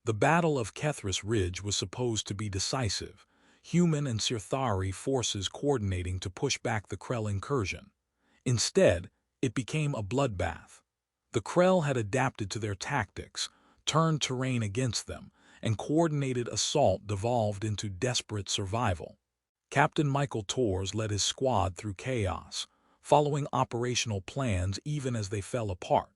The Battle of Kethris Ridge was supposed to be decisive, human and Syr'thari forces coordinating to push back the Krell incursion. Instead, it became a bloodbath. The Krell had adapted to their tactics, turned terrain against them, and coordinated assault devolved into desperate survival. Captain Michael Torres led his squad through chaos, following operational plans even as they fell apart.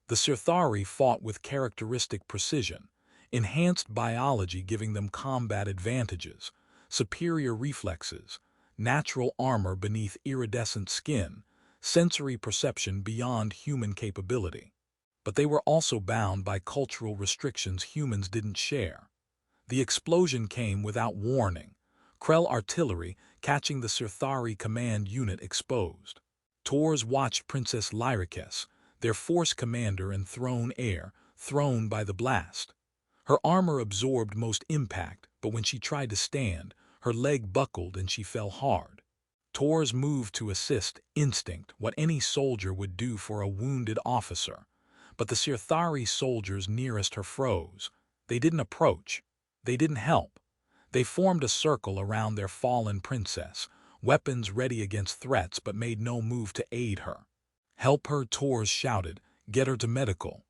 The Syr'thari fought with characteristic precision, enhanced biology giving them combat advantages, superior reflexes, natural armor beneath iridescent skin, sensory perception beyond human capability. But they were also bound by cultural restrictions humans didn't share. The explosion came without warning, Krell artillery catching the Syr'thari command unit exposed. Torres watched Princess Lyra'kess, their force commander and throne heir, thrown by the blast. Her armor absorbed most impact, but when she tried to stand, her leg buckled and she fell hard. Torres moved to assist, instinct, what any soldier would do for a wounded officer. But the Syr'thari soldiers nearest her froze. They didn't approach. They didn't help. They formed a circle around their fallen princess, weapons ready against threats but made no move to aid her. "Help her," Torres shouted. "Get her to medical."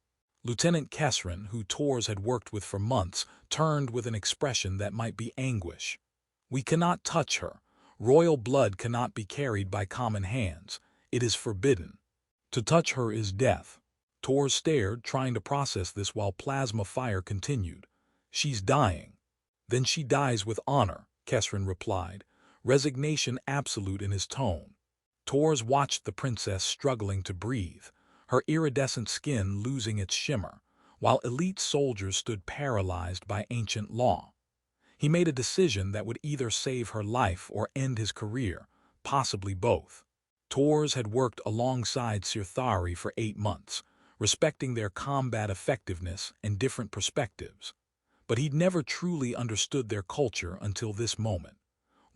Lieutenant Kethris, who Torres had worked with for months, turned with an expression that might be anguish. "We cannot touch her. Royal blood cannot be carried by common hands. It is forbidden. To touch her is death." Torres stared, trying to process this while plasma fire continued. "She's dying." "Then she dies with honor," Kethris replied, resignation absolute in his tone. Torres watched the princess struggling to breathe, her iridescent skin losing its shimmer, while elite soldiers stood paralyzed by ancient law. He made a decision that would either save her life or end his career, possibly both. Torres had worked alongside Syr'thari for 8 months, respecting their combat effectiveness and different perspectives. But he'd never truly understood their culture until this moment.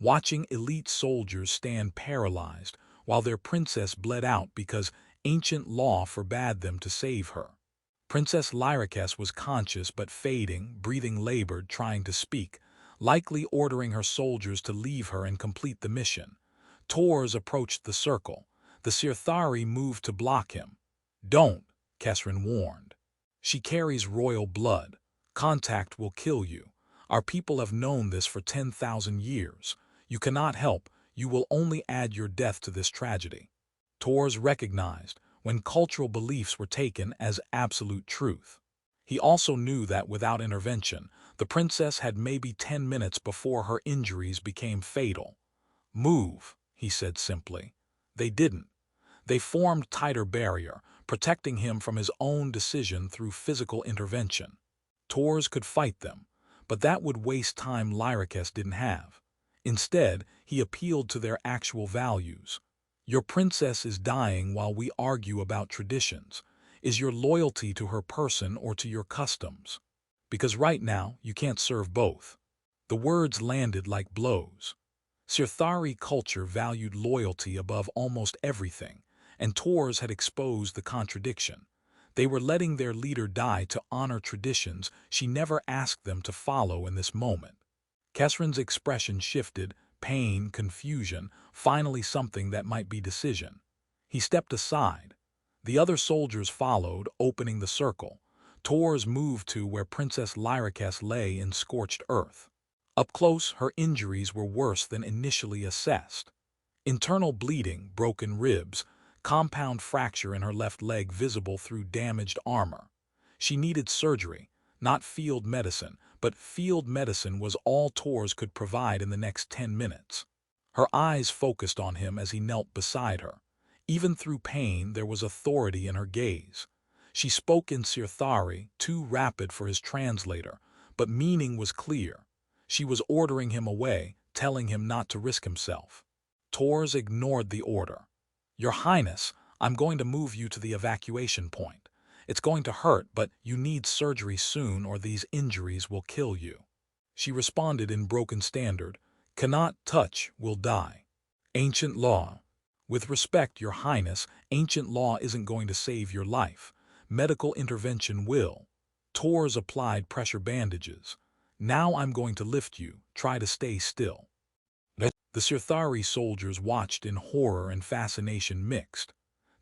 Watching elite soldiers stand paralyzed while their princess bled out because ancient law forbade them to save her. Princess Lyra'kess was conscious but fading, breathing labored, trying to speak, likely ordering her soldiers to leave her and complete the mission. Torres approached the circle. The Syr'thari moved to block him. "Don't," Kethris warned. "She carries royal blood. Contact will kill you. Our people have known this for 10,000 years. You cannot help. You will only add your death to this tragedy." Torres recognized when cultural beliefs were taken as absolute truth. He also knew that without intervention, the princess had maybe 10 minutes before her injuries became fatal. "Move," he said simply. They didn't. They formed tighter barrier, protecting him from his own decision through physical intervention. Torres could fight them, but that would waste time Lyra'kess didn't have. Instead, he appealed to their actual values. "Your princess is dying while we argue about traditions. Is your loyalty to her person or to your customs? Because right now, you can't serve both." The words landed like blows. Syr'thari culture valued loyalty above almost everything, and Torres had exposed the contradiction. They were letting their leader die to honor traditions she never asked them to follow in this moment. Kethris's expression shifted, pain, confusion, finally something that might be decision. He stepped aside. The other soldiers followed, opening the circle. Torres moved to where Princess Lyra'kess lay in scorched earth. Up close, her injuries were worse than initially assessed. Internal bleeding, broken ribs, compound fracture in her left leg visible through damaged armor. She needed surgery, not field medicine, but field medicine was all Torres could provide in the next 10 minutes. Her eyes focused on him as he knelt beside her. Even through pain, there was authority in her gaze. She spoke in Syr'thari, too rapid for his translator, but meaning was clear. She was ordering him away, telling him not to risk himself. Torres ignored the order. "Your Highness, I'm going to move you to the evacuation point. It's going to hurt, but you need surgery soon or these injuries will kill you." She responded in broken standard, "Cannot touch, will die." "Ancient law." "With respect, Your Highness, ancient law isn't going to save your life. Medical intervention will." Torres applied pressure bandages. "Now I'm going to lift you. Try to stay still." The Syr'thari soldiers watched in horror and fascination mixed.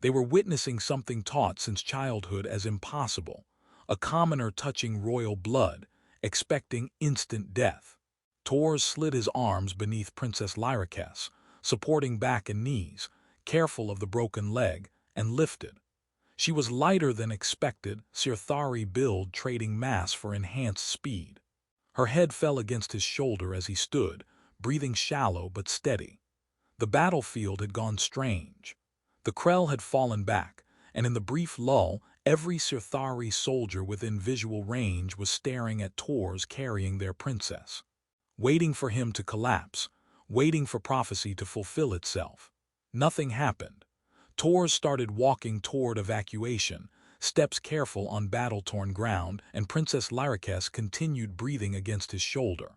They were witnessing something taught since childhood as impossible, a commoner touching royal blood, expecting instant death. Torres slid his arms beneath Princess Lyra'kess, supporting back and knees, careful of the broken leg, and lifted. She was lighter than expected, Syr'thari build trading mass for enhanced speed. Her head fell against his shoulder as he stood, breathing shallow but steady. The battlefield had gone strange. The Krell had fallen back, and in the brief lull, every Syr'thari soldier within visual range was staring at Torres carrying their princess. Waiting for him to collapse, waiting for prophecy to fulfill itself. Nothing happened. Torres started walking toward evacuation, steps careful on battle-torn ground, and Princess Lyra'kess continued breathing against his shoulder.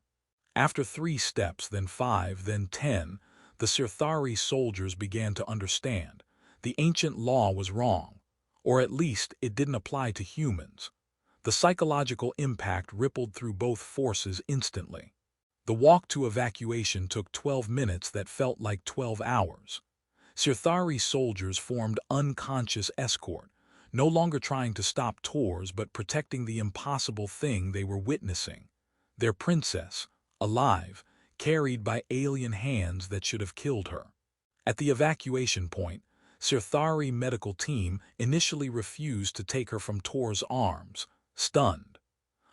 After 3 steps, then 5, then 10, the Syr'thari soldiers began to understand. The ancient law was wrong, or at least it didn't apply to humans. The psychological impact rippled through both forces instantly. The walk to evacuation took 12 minutes that felt like 12 hours. Syr'thari soldiers formed unconscious escort, no longer trying to stop Torres but protecting the impossible thing they were witnessing. Their princess, alive, carried by alien hands that should have killed her. At the evacuation point, Syr'thari medical team initially refused to take her from Torres' arms, stunned.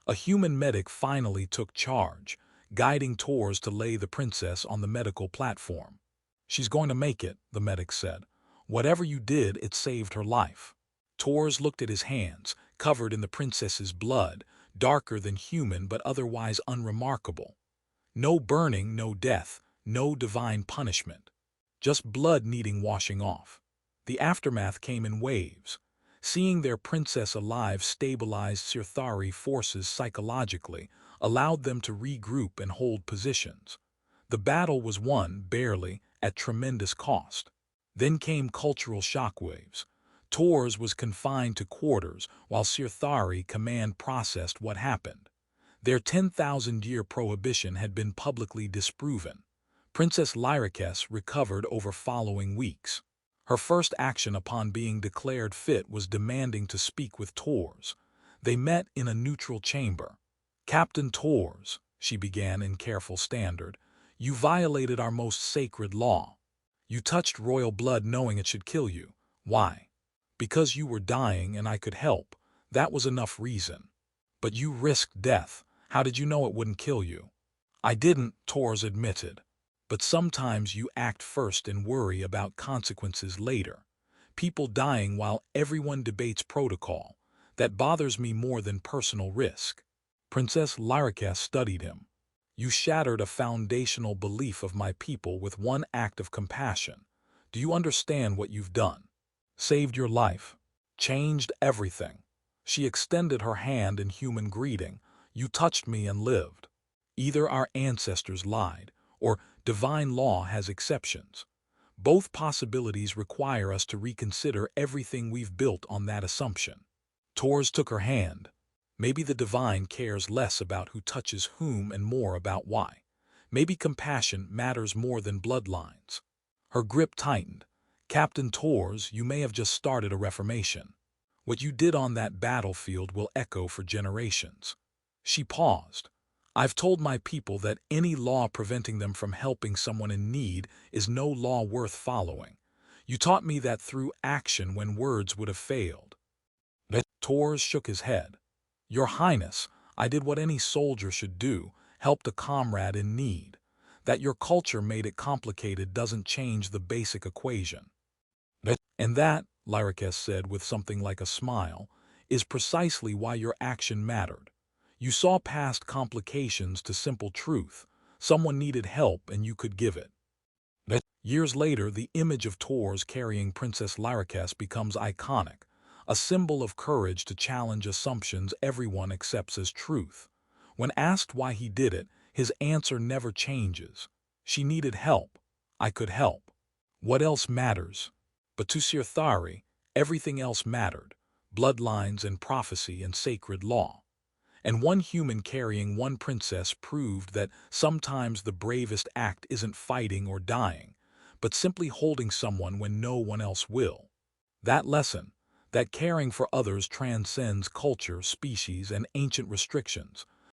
A human medic finally took charge, guiding Torres to lay the princess on the medical platform. "She's going to make it," the medic said. "Whatever you did, it saved her life." Torres looked at his hands, covered in the princess's blood, darker than human but otherwise unremarkable. No burning, no death, no divine punishment. Just blood needing washing off. The aftermath came in waves. Seeing their princess alive stabilized Syr'thari forces psychologically, allowed them to regroup and hold positions. The battle was won, barely, at tremendous cost. Then came cultural shockwaves. Torres was confined to quarters while Syr'thari command processed what happened. Their 10,000-year prohibition had been publicly disproven. Princess Lyra'kess recovered over following weeks. Her first action upon being declared fit was demanding to speak with Torres. They met in a neutral chamber. "Captain Torres," she began in careful standard, "you violated our most sacred law. You touched royal blood knowing it should kill you. Why? Because you were dying and I could help. That was enough reason. But you risked death. How did you know it wouldn't kill you?" "I didn't," Torres admitted. "But sometimes you act first and worry about consequences later. People dying while everyone debates protocol. That bothers me more than personal risk." Princess Lyra'kess studied him. "You shattered a foundational belief of my people with one act of compassion. Do you understand what you've done? Saved your life. Changed everything." She extended her hand in human greeting. "You touched me and lived. Either our ancestors lied, or divine law has exceptions. Both possibilities require us to reconsider everything we've built on that assumption." Torres took her hand. "Maybe the divine cares less about who touches whom and more about why. Maybe compassion matters more than bloodlines." Her grip tightened. "Captain Torres, you may have just started a reformation. What you did on that battlefield will echo for generations." She paused. "I've told my people that any law preventing them from helping someone in need is no law worth following. You taught me that through action when words would have failed." Torres shook his head. "Your Highness, I did what any soldier should do, helped a comrade in need. That your culture made it complicated doesn't change the basic equation." "And that," Lyra'kess said with something like a smile, "is precisely why your action mattered. You saw past complications to simple truth. Someone needed help and you could give it." Years later, the image of Torres carrying Princess Lyra'kess becomes iconic, a symbol of courage to challenge assumptions everyone accepts as truth. When asked why he did it, his answer never changes. "She needed help. I could help. What else matters?" But to Syr'thari, everything else mattered: bloodlines and prophecy and sacred law. and one human carrying one princess proved that sometimes the bravest act isn't fighting or dying, but simply holding someone when no one else will. That lesson, that caring for others transcends culture, species, and ancient restrictions,